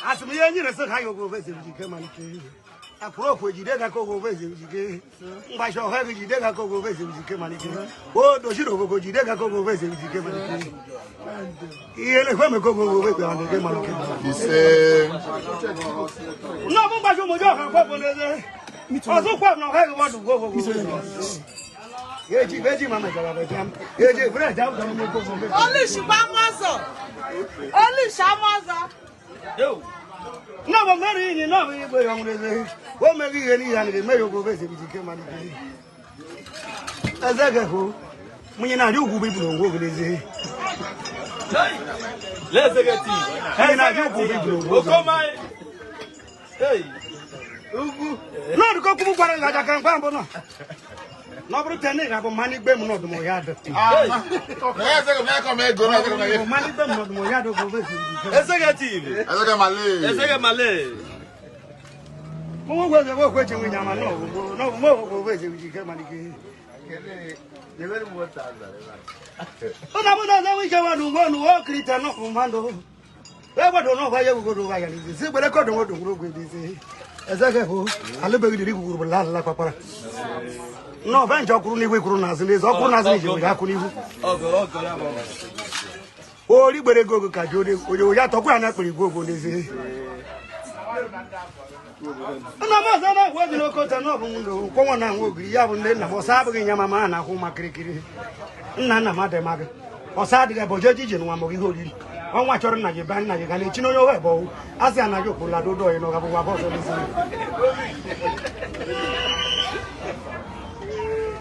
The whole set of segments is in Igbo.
As me any as I go visit you came on. A prophet, you did go visit you. By your heavy, you did go visit you came on. Oh, do you go? You did go visit you came on. Here, when we go with on the game. He said, no, but you will go. Also, what no have want to go with. Only Shamaza. Only Shamaza. No, but Mary, you know, what maybe any and may go visit with you. As I go, when you're not you will be blown over this. Let's get it. Hey, no, the cocoa that I can bumble. No pretending about money bem not more yard. Money bem not more yard of executive. I got Malay. Who was the work waiting with Yamano? No more ways you get money. You very much. But I know we can go to walk it and not commando. I don't know why you go to Ryan. But I got to go to group with this. As I go, I live with the people like Papa. No, venture Kuruni Kurunas and his Okunas. Oh, you better go to Kajudi, or you have to go and actually go for this. And I was no cotton of Common and Wogi, Yavon, was having Yamamana, whom I cricket. Nana Matemaka, or Sadiga Bojaji and one of you holding. On what you're not, you ban, you can eat your elbow. As I know you pull out the door, you know, about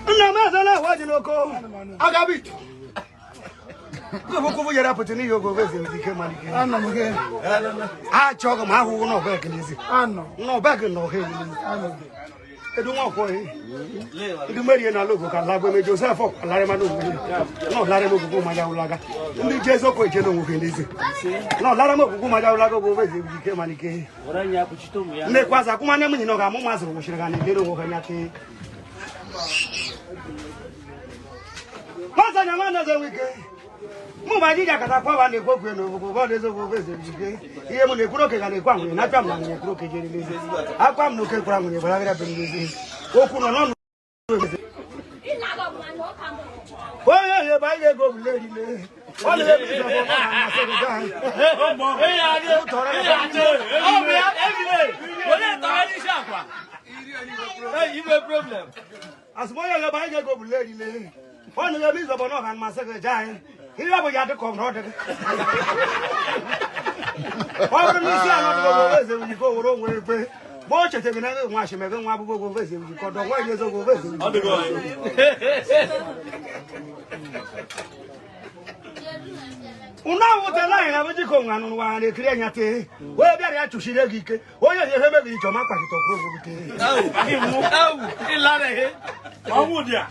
no matter what you know, I got it. Go your opportunity, you go visit with the money. I chalk my who no back in easy. No back in no head. I don't want for it. You marry and I look at Labo Joseph, Laramano, no Laramo Madaulaga. The Jesu question of easy. No Laramo Madaulaga go visit with the money. What are you up to me? Make was a command, you know, Mamas, which are going to get over Yaki. What's another weekend? Mumadi Yakapa and the Coco, what is over visit? Here when they broke and they come, not come and they broke again. I come looking for me, but I have been using. Open on. Well, you buy the go lady. All the way you have a problem. As well as I go lady. One of the means of honor and my secretary. Here we got to come out. Why don't you see another when you go wrong with it? Watch it, another wash him, and one will go visit you. Got the white years over visit. Now what a line of the Kong and one they create a tea. Where they are to see the geek. Oh, you have a tomato to prove it. Oh, he love it. How would you?